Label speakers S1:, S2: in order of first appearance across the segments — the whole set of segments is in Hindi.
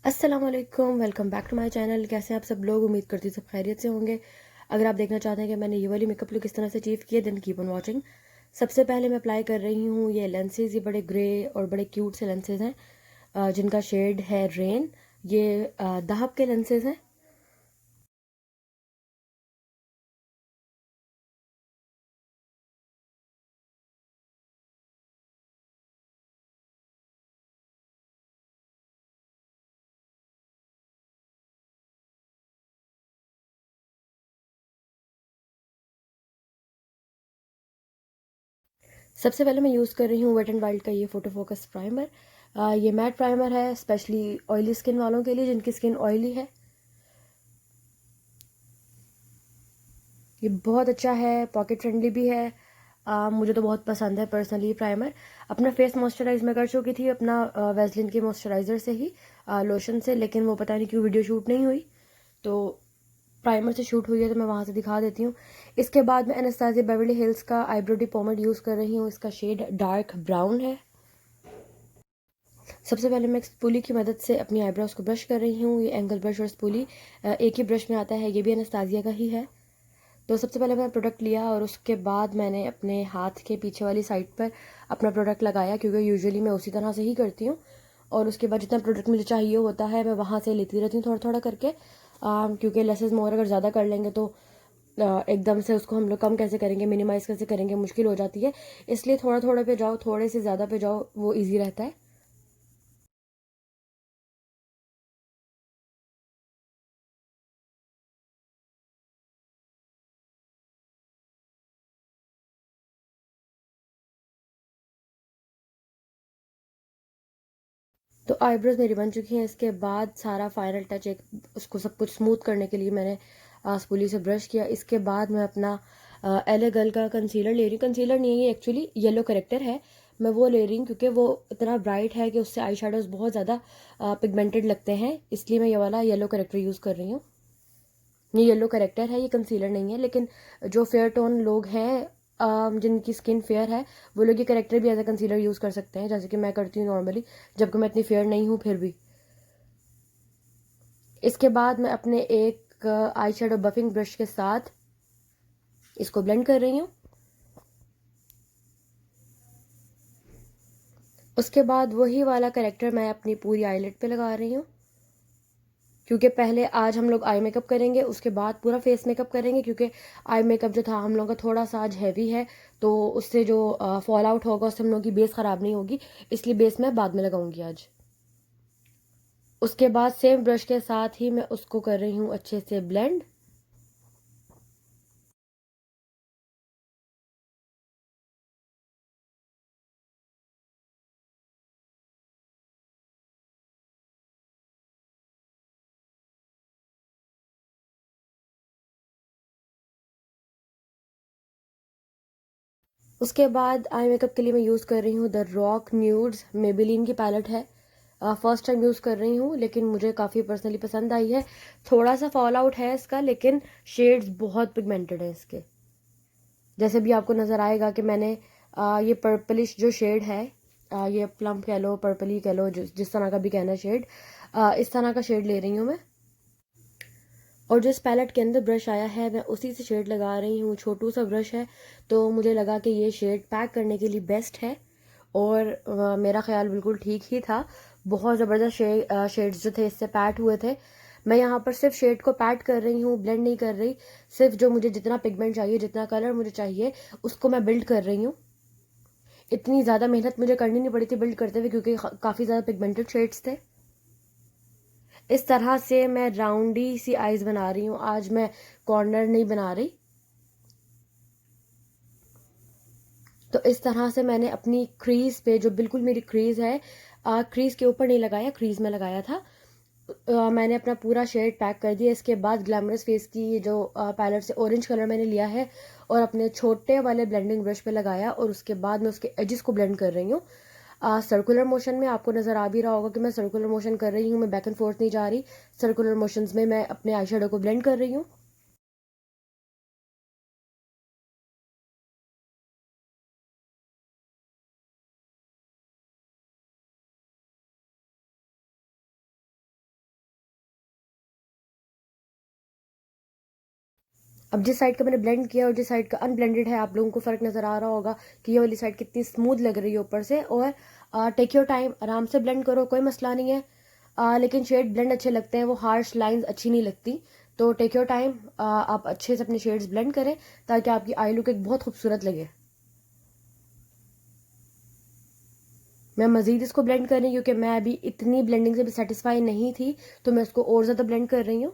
S1: अस्सलाम वालेकुम, welcome back to my channel. कैसे हैं आप सब लोग? उम्मीद करती हूँ सब खैरियत से होंगे। अगर आप देखना चाहते हैं कि मैंने ये वाली मेकअप लुक किस तरह से अचीव किया, देन कीप ऑन वाचिंग। सबसे पहले मैं अप्लाई कर रही हूँ ये लेंसेज। ये बड़े ग्रे और बड़े क्यूट से लेंसेज हैं, जिनका शेड है रेन। ये दहब के लेंसेज हैं। सबसे पहले मैं यूज़ कर रही हूँ वेट एंड वाइल्ड का ये फ़ोटो फोकस प्राइमर। ये मैट प्राइमर है, स्पेशली ऑयली स्किन वालों के लिए, जिनकी स्किन ऑयली है। ये बहुत अच्छा है, पॉकेट फ्रेंडली भी है। मुझे तो बहुत पसंद है पर्सनली प्राइमर। अपना फेस मॉइस्चराइज मैं कर चुकी थी अपना वेस्लिन के मॉइस्चराइज़र से ही, लोशन से, लेकिन वो पता नहीं क्यों वीडियो शूट नहीं हुई। तो प्राइमर से शूट हुई है, तो मैं वहाँ से दिखा देती हूँ। इसके बाद मैं एनास्टेसिया बेवर्ली हिल्स का आईब्रो डी पोमेड यूज़ कर रही हूँ। इसका शेड डार्क ब्राउन है। सबसे पहले मैं स्पूली की मदद से अपनी आईब्रोज को ब्रश कर रही हूँ। ये एंगल ब्रश और स्पूली एक ही ब्रश में आता है। ये भी एनास्टेसिया का ही है। तो सबसे पहले मैंने प्रोडक्ट लिया और उसके बाद मैंने अपने हाथ के पीछे वाली साइड पर अपना प्रोडक्ट लगाया, क्योंकि यूजुअली मैं उसी तरह से ही करती हूँ। और उसके बाद जितना प्रोडक्ट मुझे चाहिए होता है मैं वहाँ से लेती रहती हूँ थोड़ा थोड़ा करके, क्योंकि लेसेस मोर अगर ज़्यादा कर लेंगे तो एकदम से उसको हम लोग कम कैसे करेंगे, मिनिमाइज़ कैसे करेंगे, मुश्किल हो जाती है। इसलिए थोड़ा थोड़ा पे जाओ, थोड़े से ज़्यादा पे जाओ, वो ईजी रहता है। तो आईब्रोज मेरी बन चुकी हैं। इसके बाद सारा फाइनल टच, एक उसको सब कुछ स्मूथ करने के लिए मैंने स्पूली से ब्रश किया। इसके बाद मैं अपना एले गर्ल का कंसीलर ले रही हूँ। कंसीलर नहीं है ये, एक्चुअली येलो करेक्टर है। मैं वो ले रही हूँ क्योंकि वो इतना ब्राइट है कि उससे आई शेडोज़ बहुत ज़्यादा पिगमेंटेड लगते हैं, इसलिए मैं ये वाला येलो करेक्टर यूज़ कर रही हूँ। ये येलो करेक्टर है, ये कंसीलर नहीं है। लेकिन जो फेयर टोन लोग हैं, जिनकी स्किन फेयर है, वो लोग ये करेक्टर भी एज अ कंसीलर यूज़ कर सकते हैं, जैसे कि मैं करती हूँ नॉर्मली, जबकि मैं इतनी फेयर नहीं हूँ फिर भी। इसके बाद मैं अपने एक आई शेडो बफिंग ब्रश के साथ इसको ब्लेंड कर रही हूँ। उसके बाद वही वाला करेक्टर मैं अपनी पूरी आईलिड पे लगा रही हूँ, क्योंकि पहले आज हम लोग आई मेकअप करेंगे, उसके बाद पूरा फेस मेकअप करेंगे। क्योंकि आई मेकअप जो था हम लोगों का थोड़ा सा आज हैवी है, तो उससे जो फॉल आउट होगा उससे हम लोगों की बेस ख़राब नहीं होगी, इसलिए बेस मैं बाद में लगाऊंगी आज। उसके बाद सेम ब्रश के साथ ही मैं उसको कर रही हूँ अच्छे से ब्लेंड। उसके बाद आई मेकअप के लिए मैं यूज़ कर रही हूँ द रॉक न्यूड्स, मेबेलिन की पैलेट है। फर्स्ट टाइम यूज़ कर रही हूँ, लेकिन मुझे काफ़ी पर्सनली पसंद आई है। थोड़ा सा फॉल आउट है इसका, लेकिन शेड्स बहुत पिगमेंटेड है इसके। जैसे भी आपको नज़र आएगा कि मैंने ये पर्पलिश जो शेड है, ये प्लम कह लो, पर्पली कह लो, जिस तरह का भी कहना है शेड, इस तरह का शेड ले रही हूँ मैं। और जो इस पैलेट के अंदर ब्रश आया है, मैं उसी से शेड लगा रही हूँ। छोटू सा ब्रश है, तो मुझे लगा कि ये शेड पैक करने के लिए बेस्ट है। और मेरा ख्याल बिल्कुल ठीक ही था। बहुत ज़बरदस्त शेड्स जो थे इससे पैट हुए थे। मैं यहाँ पर सिर्फ शेड को पैट कर रही हूँ, ब्लेंड नहीं कर रही। सिर्फ जो मुझे जितना पिगमेंट चाहिए, जितना कलर मुझे चाहिए, उसको मैं बिल्ड कर रही हूँ। इतनी ज़्यादा मेहनत मुझे करनी नहीं पड़ी थी बिल्ड करते हुए, क्योंकि काफ़ी ज़्यादा पिगमेंटेड शेड्स थे। इस तरह से मैं राउंडी सी आईज बना रही हूँ आज, मैं कॉर्नर नहीं बना रही। तो इस तरह से मैंने अपनी क्रीज पे, जो बिल्कुल मेरी क्रीज है, क्रीज के ऊपर नहीं लगाया, क्रीज में लगाया था। मैंने अपना पूरा शेड पैक कर दिया। इसके बाद ग्लैमरस फेस की जो पैलेट से ऑरेंज कलर मैंने लिया है और अपने छोटे वाले ब्लेंडिंग ब्रश पे लगाया, और उसके बाद मैं उसके एजेस को ब्लेंड कर रही हूँ। सर्कुलर मोशन में आपको नज़र आ भी रहा होगा कि मैं सर्कुलर मोशन कर रही हूँ, मैं बैक एंड फोर्थ नहीं जा रही। सर्कुलर मोशंस में मैं अपने आई शेडो को ब्लेंड कर रही हूँ। अब जिस साइड का मैंने ब्लेंड किया और जिस साइड का अनब्लेंडेड है, आप लोगों को फ़र्क नज़र आ रहा होगा कि ये वाली साइड कितनी स्मूथ लग रही है ऊपर से। और टेक योर टाइम, आराम से ब्लेंड करो, कोई मसला नहीं है। लेकिन शेड ब्लेंड अच्छे लगते हैं, वो हार्श लाइंस अच्छी नहीं लगती। तो टेक योर टाइम, आप अच्छे से अपने शेड्स ब्लेंड करें ताकि आपकी आई लुक एक बहुत खूबसूरत लगे। मैं मज़ीद इसको ब्लेंड कर रही हूँ क्योंकि मैं अभी इतनी ब्लेंडिंग से भी सेटिस्फाई नहीं थी, तो मैं इसको और ज़्यादा ब्लेंड कर रही हूँ।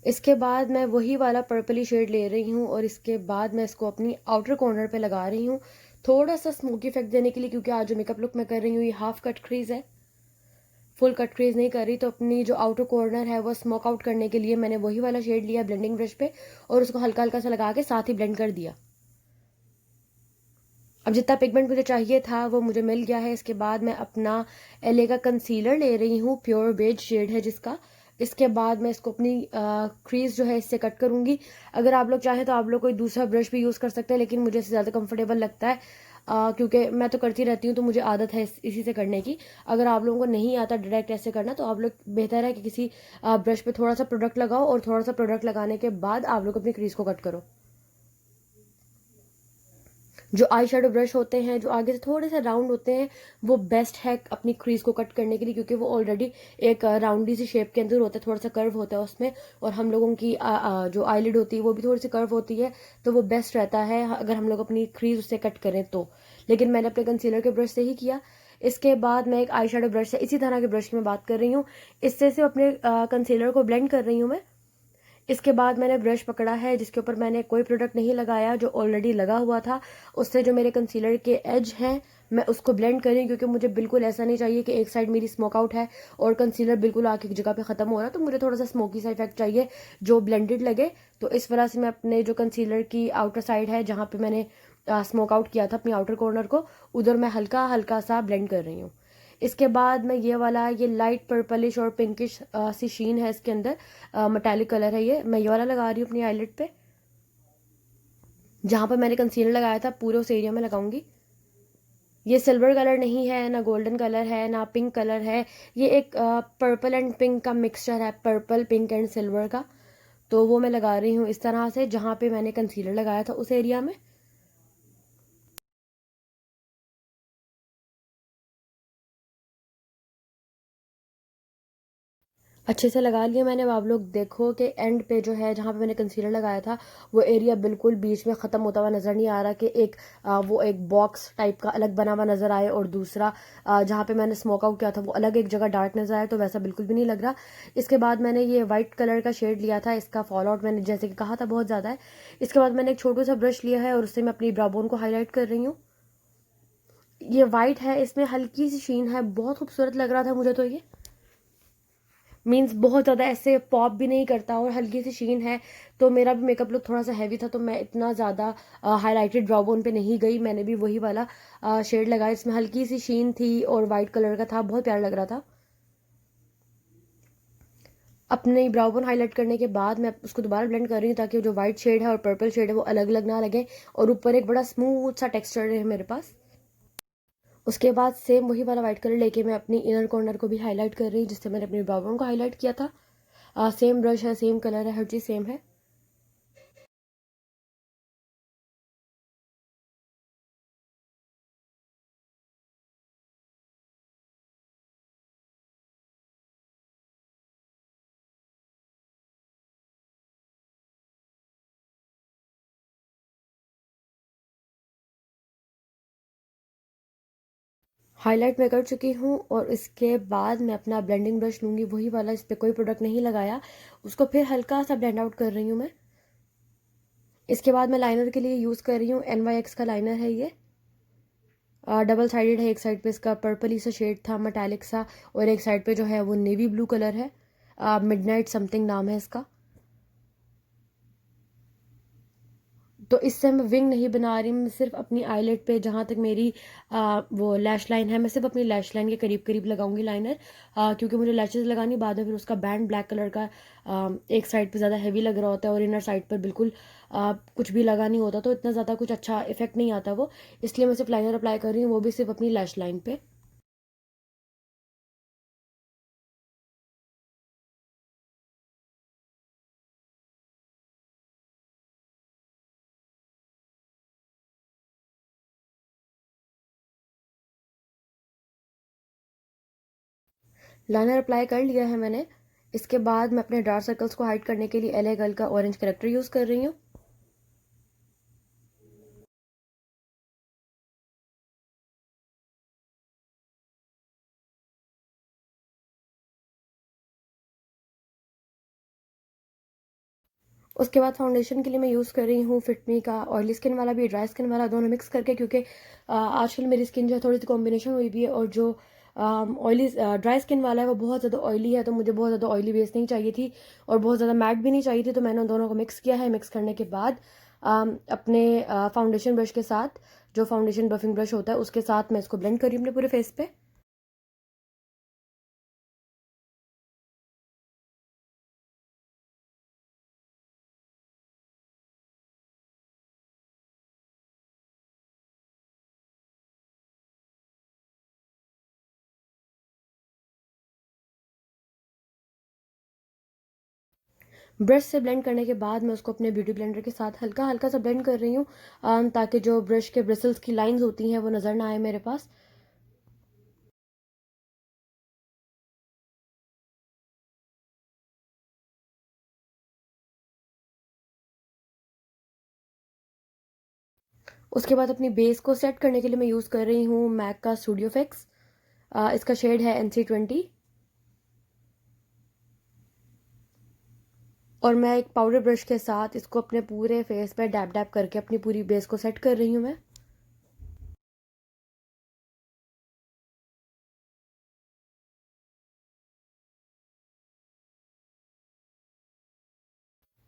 S1: इसके बाद मैं वही वाला पर्पली शेड ले रही हूँ और इसके बाद मैं इसको अपनी आउटर कॉर्नर पे लगा रही हूँ, थोड़ा सा स्मोकी इफेक्ट देने के लिए, क्योंकि आज जो मेकअप लुक मैं कर रही हूँ ये हाफ कट क्रीज है, फुल कट क्रीज नहीं कर रही। तो अपनी जो आउटर कॉर्नर है वो स्मोक आउट करने के लिए मैंने वही वाला शेड लिया ब्लेंडिंग ब्रश पे और उसको हल्का हल्का सा लगा के साथ ही ब्लेंड कर दिया। अब जितना पिगमेंट मुझे चाहिए था वो मुझे मिल गया है। इसके बाद मैं अपना एले का कंसीलर ले रही हूँ, प्योर बेज शेड है जिसका। इसके बाद मैं इसको अपनी क्रीज जो है इससे कट करूँगी। अगर आप लोग चाहें तो आप लोग कोई दूसरा ब्रश भी यूज़ कर सकते हैं, लेकिन मुझे इससे ज़्यादा कंफर्टेबल लगता है क्योंकि मैं तो करती रहती हूँ, तो मुझे आदत है इसी से करने की। अगर आप लोगों को नहीं आता डायरेक्ट ऐसे करना, तो आप लोग बेहतर है कि किसी ब्रश पे थोड़ा सा प्रोडक्ट लगाओ और थोड़ा सा प्रोडक्ट लगाने के बाद आप लोग अपनी क्रीज को कट करो। जो आई शेडो ब्रश होते हैं जो आगे से थोड़े से राउंड होते हैं वो बेस्ट है अपनी क्रीज को कट करने के लिए, क्योंकि वो ऑलरेडी एक राउंडी सी शेप के अंदर होता है, थोड़ा सा कर्व होता है उसमें। और हम लोगों की जो आईलिड होती है वो भी थोड़ी सी कर्व होती है, तो वो बेस्ट रहता है अगर हम लोग अपनी क्रीज उससे कट करें तो। लेकिन मैंने अपने कंसीलर के ब्रश से ही किया। इसके बाद मैं एक आई शेडो ब्रश से, इसी तरह के ब्रश की मैं बात कर रही हूँ, इससे सिर्फ अपने कंसीलर को ब्लेंड कर रही हूँ मैं। इसके बाद मैंने ब्रश पकड़ा है जिसके ऊपर मैंने कोई प्रोडक्ट नहीं लगाया, जो ऑलरेडी लगा हुआ था, उससे जो मेरे कंसीलर के एज हैं मैं उसको ब्लेंड करी, क्योंकि मुझे बिल्कुल ऐसा नहीं चाहिए कि एक साइड मेरी स्मोक आउट है और कंसीलर बिल्कुल आके एक जगह पे ख़त्म हो रहा है। तो मुझे थोड़ा सा स्मोकी सा इफेक्ट चाहिए जो ब्लेंडेड लगे। तो इस वजह से मैं अपने जो कंसीलर की आउटर साइड है जहाँ पे मैंने स्मोक आउट किया था अपनी आउटर कॉर्नर को, उधर मैं हल्का हल्का सा ब्लेंड कर रही हूँ। इसके बाद मैं ये वाला, ये लाइट पर्पलिश और पिंकिश सी शीन है इसके अंदर, मेटालिक कलर है ये, मैं ये वाला लगा रही हूँ अपनी आईलिड पे। जहाँ पर मैंने कंसीलर लगाया था पूरे उस एरिया में लगाऊंगी। ये सिल्वर कलर नहीं है, ना गोल्डन कलर है, ना पिंक कलर है। ये एक पर्पल एंड पिंक का मिक्सचर है, पर्पल पिंक एंड सिल्वर का। तो वो मैं लगा रही हूँ इस तरह से जहाँ पे मैंने कंसीलर लगाया था उस एरिया में। अच्छे से लगा लिया मैंने। अब आप लोग देखो कि एंड पे जो है जहाँ पे मैंने कंसीलर लगाया था वो एरिया बिल्कुल बीच में ख़त्म होता हुआ नज़र नहीं आ रहा, कि एक वो एक बॉक्स टाइप का अलग बना हुआ नज़र आए और दूसरा जहाँ पे मैंने स्मोक आउट किया था वो अलग एक जगह डार्क नज़र आए, तो वैसा बिल्कुल भी नहीं लग रहा। इसके बाद मैंने ये वाइट कलर का शेड लिया था, इसका फॉल आउट मैंने जैसे कि कहा था बहुत ज़्यादा है। इसके बाद मैंने एक छोटा सा ब्रश लिया है और उससे मैं अपनी ब्राउ बोन को हाईलाइट कर रही हूँ। ये वाइट है, इसमें हल्की सी शीन है, बहुत खूबसूरत लग रहा था मुझे तो ये। मीन्स बहुत ज़्यादा ऐसे पॉप भी नहीं करता और हल्की सी शीन है। तो मेरा भी मेकअप लुक थोड़ा सा हैवी था, तो मैं इतना ज़्यादा हाईलाइटेड ब्राउ बोन पे नहीं गई। मैंने भी वही वाला शेड लगाया, इसमें हल्की सी शीन थी और वाइट कलर का था, बहुत प्यारा लग रहा था। अपने ब्राउ बोन हाईलाइट करने के बाद मैं उसको दोबारा ब्लेंड कर रही हूँ ताकि जो वाइट शेड है और पर्पल शेड है वो अलग अलग ना लगे और ऊपर एक बड़ा स्मूथ सा टेक्सचर है मेरे पास। उसके बाद सेम वही वाला वाइट कलर लेके मैं अपनी इनर कॉर्नर को भी हाईलाइट कर रही हूँ, जिससे मैंने अपनी ब्राउ बोन को हाईलाइट किया था। सेम ब्रश है, सेम कलर है, हर चीज़ सेम है। हाइलाइट मैं कर चुकी हूँ और इसके बाद मैं अपना ब्लेंडिंग ब्रश लूँगी, वही वाला, इस पर कोई प्रोडक्ट नहीं लगाया, उसको फिर हल्का सा ब्लेंड आउट कर रही हूँ मैं। इसके बाद मैं लाइनर के लिए यूज़ कर रही हूँ NYX का लाइनर है ये। डबल साइडेड है, एक साइड पे इसका पर्पल सा शेड था मेटालिक सा और एक साइड पे जो है वो नेवी ब्लू कलर है, मिडनाइट समथिंग नाम है इसका। तो इससे मैं विंग नहीं बना रही, मैं सिर्फ अपनी आईलेट पे जहाँ तक मेरी वो लैश लाइन है, मैं सिर्फ अपनी लैश लाइन के करीब करीब लगाऊंगी लाइनर, क्योंकि मुझे लैशेस लगानी बाद में फिर उसका बैंड ब्लैक कलर का एक साइड पे ज़्यादा हैवी लग रहा होता है और इनर साइड पर बिल्कुल कुछ भी लगा नहीं होता, तो इतना ज़्यादा कुछ अच्छा इफेक्ट नहीं आता वो। इसलिए मैं सिर्फ लाइनर अप्लाई कर रही हूँ, वो भी सिर्फ अपनी लैश लाइन पे। लाइनर अप्लाई कर लिया है मैंने। इसके बाद मैं अपने डार्क सर्कल्स को हाइड करने के लिए एलए गर्ल का ऑरेंज करेक्टर यूज़ कर रही हूँ। उसके बाद फाउंडेशन के लिए मैं यूज़ कर रही हूँ फिटमी का ऑयली स्किन वाला भी, ड्राई स्किन वाला, दोनों मिक्स करके, क्योंकि आजकल मेरी स्किन जो है थोड़ी सी कॉम्बिनेशन हुई भी है, और जो ऑयली ड्राई स्किन वाला है वो बहुत ज़्यादा ऑयली है, तो मुझे बहुत ज़्यादा ऑयली बेस नहीं चाहिए थी और बहुत ज़्यादा मैट भी नहीं चाहिए थी, तो मैंने उन दोनों को मिक्स किया है। मिक्स करने के बाद अपने फाउंडेशन ब्रश के साथ, जो फाउंडेशन बफिंग ब्रश होता है उसके साथ मैं इसको ब्लेंड करी अपने पूरे फेस पे। ब्रश से ब्लेंड करने के बाद मैं उसको अपने ब्यूटी ब्लेंडर के साथ हल्का हल्का सा ब्लेंड कर रही हूँ, ताकि जो ब्रश के ब्रिसल्स की लाइंस होती हैं वो नज़र ना आए मेरे पास। उसके बाद अपनी बेस को सेट करने के लिए मैं यूज़ कर रही हूँ मैक का स्टूडियो फिक्स। इसका शेड है NC20। और मैं एक पाउडर ब्रश के साथ इसको अपने पूरे फेस पे डैप डैप करके अपनी पूरी बेस को सेट कर रही हूँ मैं।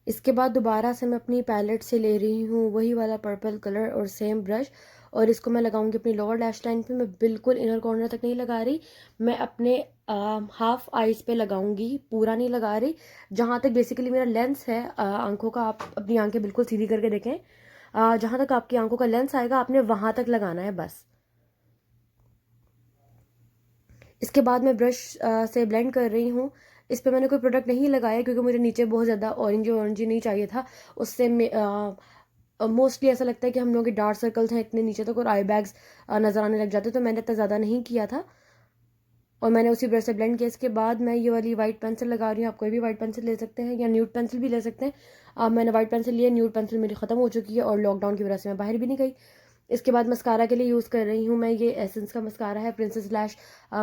S1: इसके बाद दोबारा से मैं अपनी पैलेट से ले रही हूँ वही वाला पर्पल कलर और सेम ब्रश, और इसको मैं लगाऊंगी अपनी लोअर लैश लाइन पे। मैं बिल्कुल इनर कॉर्नर तक नहीं लगा रही, मैं अपने हाफ आईज पे लगाऊंगी, पूरा नहीं लगा रही। जहाँ तक बेसिकली मेरा लेंस है आंखों का, आप अपनी आंखें बिल्कुल सीधी करके देखें, जहाँ तक आपकी आंखों का लेंस आएगा आपने वहाँ तक लगाना है बस। इसके बाद मैं ब्रश से ब्लेंड कर रही हूँ। इस पे मैंने कोई प्रोडक्ट नहीं लगाया क्योंकि मुझे नीचे बहुत ज़्यादा ऑरेंज ऑरेंज नहीं चाहिए था। उससे मोस्टली ऐसा लगता है कि हम लोग के डार्क सर्कल्स हैं इतने नीचे तक और आई बैग्स नज़र आने लग जाते, तो मैंने इतना ज़्यादा नहीं किया था और मैंने उसी ब्रश से ब्लेंड किया। इसके बाद मैं ये वाली वाइट पेंसिल लगा रही हूँ। आप कोई भी वाइट पेंसिल ले सकते हैं या न्यूड पेंसिल भी ले सकते हैं। मैंने वाइट पेंसिल लिया, न्यूड पेंसिल मेरी ख़त्म हो चुकी है और लॉकडाउन की वजह से मैं बाहर भी नहीं गई। इसके बाद मस्कारा के लिए यूज़ कर रही हूँ मैं, ये एसेंस का मस्कारा है, प्रिंसेस लैश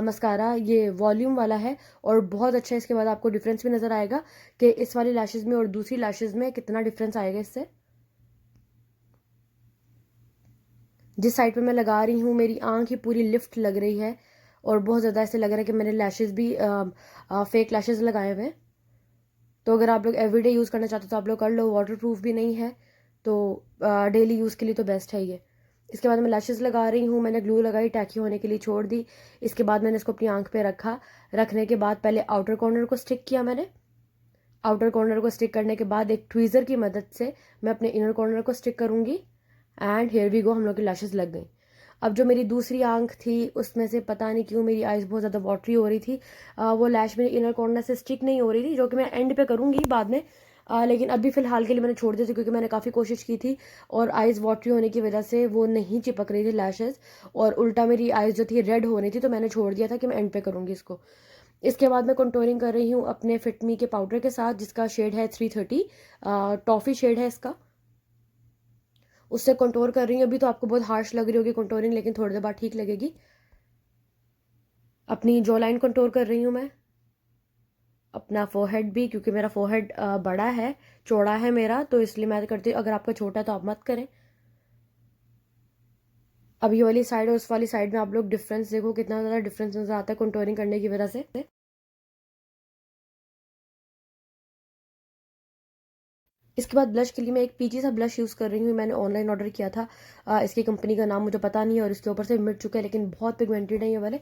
S1: मस्कारा। ये वॉल्यूम वाला है और बहुत अच्छा है। इसके बाद आपको डिफरेंस भी नज़र आएगा कि इस वाली लैशेज़ में और दूसरी लैशेज़ में कितना डिफरेंस आएगा इससे। जिस साइड पे मैं लगा रही हूँ मेरी आंख ही पूरी लिफ्ट लग रही है और बहुत ज़्यादा ऐसे लग रहा है कि मैंने लैशेज़ भी फेक लैशेज़ लगाए हुए हैं। तो अगर आप लोग एवरीडे यूज़ करना चाहते हो तो आप लोग कर लो, वाटर प्रूफ भी नहीं है तो डेली यूज़ के लिए तो बेस्ट है ये। इसके बाद मैं लैशेज़ लगा रही हूँ, मैंने ग्लू लगाई, टैकी होने के लिए छोड़ दी। इसके बाद मैंने इसको अपनी आंख पे रखा। रखने के बाद पहले आउटर कॉर्नर को स्टिक किया मैंने। आउटर कॉर्नर को स्टिक करने के बाद एक ट्वीज़र की मदद से मैं अपने इनर कॉर्नर को स्टिक करूँगी एंड हेयर वी गो, हम लोग की लैशेज़ लग गई। अब जो मेरी दूसरी आंख थी उसमें से पता नहीं क्यों मेरी आइज़ बहुत ज़्यादा वाटरी हो रही थी। वो लैश मेरे इनर कॉर्नर से स्टिक नहीं हो रही थी, जो कि मैं एंड पे करूँगी बाद में। लेकिन अभी फ़िलहाल के लिए मैंने छोड़ दी थी क्योंकि मैंने काफ़ी कोशिश की थी और आइज़ वाटरी होने की वजह से वो नहीं चिपक रही थी लैशेज़, और उल्टा मेरी आइज़ जो थी रेड हो रही थी, तो मैंने छोड़ दिया था कि मैं एंड पे करूँगी इसको। इसके बाद मैं कंटूरिंग कर रही हूँ अपने फिटमी के पाउडर के साथ, जिसका शेड है 330, टॉफ़ी शेड है इसका। उससे कंटूर कर रही हूँ। अभी तो आपको बहुत हार्श लग रही होगी कंटूरिंग, लेकिन थोड़ी देर बाद ठीक लगेगी। अपनी जॉ लाइन कंटूर कर रही हूँ मैं, अपना फोरहेड भी, क्योंकि मेरा फोरहेड बड़ा है, चौड़ा है मेरा, तो इसलिए मैं करती हूँ। अगर आपका छोटा है तो आप मत करें। अब ये वाली साइड और उस वाली साइड में आप लोग डिफरेंस देखो, कितना ज़्यादा डिफरेंस नज़र आता है कंटूरिंग करने की वजह से। इसके बाद ब्लश के लिए मैं एक पीची सा ब्लश यूज़ कर रही हूँ। मैंने ऑनलाइन ऑर्डर किया था, इसकी कंपनी का नाम मुझे पता नहीं है और इसके ऊपर से मिट चुका है, लेकिन बहुत पिगमेंटेड है ये वाले।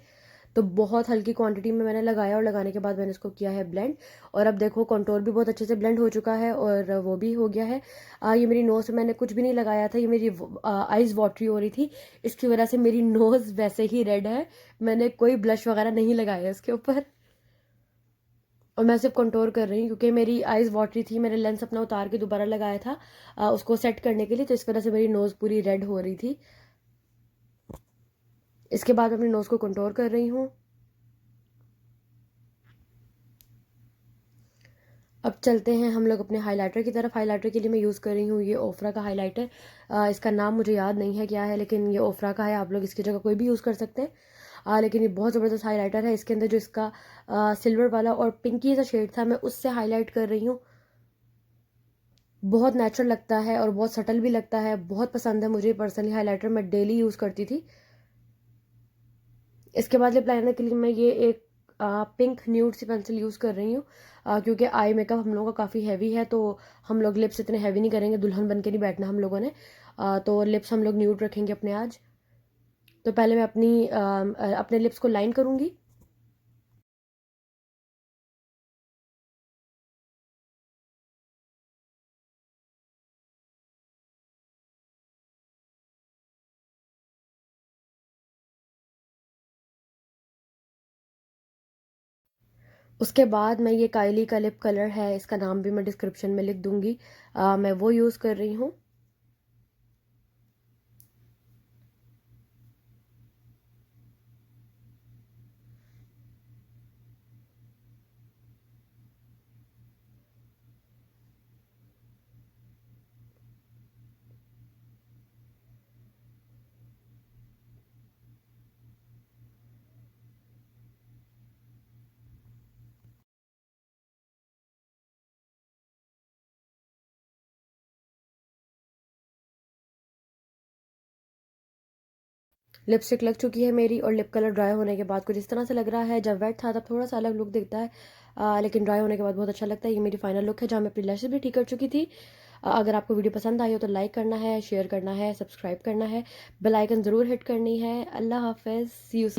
S1: तो बहुत हल्की क्वांटिटी में मैंने लगाया और लगाने के बाद मैंने इसको किया है ब्लेंड, और अब देखो कंटूर भी बहुत अच्छे से ब्लेंड हो चुका है और वो भी हो गया है। ये मेरी नोज़ पे मैंने कुछ भी नहीं लगाया था, ये मेरी आइज़ वाटरी हो रही थी, इसकी वजह से मेरी नोज़ वैसे ही रेड है। मैंने कोई ब्लश वगैरह नहीं लगाया इसके ऊपर और मैं सिर्फ कंटूर कर रही हूँ क्योंकि मेरी आइज़ वाटरी थी। मैंने लेंस अपना उतार के दोबारा लगाया था उसको सेट करने के लिए, तो इस वजह से मेरी नोज़ पूरी रेड हो रही थी। इसके बाद अपनी नोज़ को कंटूर कर रही हूँ। अब चलते हैं हम लोग अपने हाइलाइटर की तरफ। हाइलाइटर के लिए मैं यूज़ कर रही हूँ ये ओफ्रा का हाइलाइटर। इसका नाम मुझे याद नहीं है क्या है, लेकिन ये ओफ्रा का है। आप लोग इसकी जगह कोई भी यूज़ कर सकते हैं। लेकिन ये बहुत ज़बरदस्त हाइलाइटर है। इसके अंदर जो इसका सिल्वर वाला और पिंकी सा शेड था, मैं उससे हाईलाइट कर रही हूँ। बहुत नेचुरल लगता है और बहुत सटल भी लगता है। बहुत पसंद है मुझे पर्सनली हाइलाइटर, मैं डेली यूज़ करती थी। इसके बाद लिप लाइनर के लिए मैं ये एक पिंक न्यूड सी पेंसिल यूज़ कर रही हूँ, क्योंकि आई मेकअप हम लोगों का काफ़ी हैवी है, तो हम लोग लिप्स इतने हैवी नहीं करेंगे, दुल्हन बन के नहीं बैठना हम लोगों ने। तो लिप्स हम लोग न्यूड रखेंगे अपने आज। तो पहले मैं अपने लिप्स को लाइन करूँगी। उसके बाद मैं ये काइली का लिप कलर है, इसका नाम भी मैं डिस्क्रिप्शन में लिख दूँगी। मैं वो यूज़ कर रही हूँ। लिपस्टिक लग चुकी है मेरी, और लिप कलर ड्राई होने के बाद कुछ इस तरह से लग रहा है। जब वेट था तब थोड़ा सा अलग लुक दिखता है, लेकिन ड्राई होने के बाद बहुत अच्छा लगता है। ये मेरी फाइनल लुक है, जहाँ मैं अपनी लैशेस भी ठीक कर चुकी थी। अगर आपको वीडियो पसंद आई हो तो लाइक करना है, शेयर करना है, सब्सक्राइब करना है, बेल आइकन ज़रूर हिट करनी है। अल्लाह हाफ़िज़, सी यू।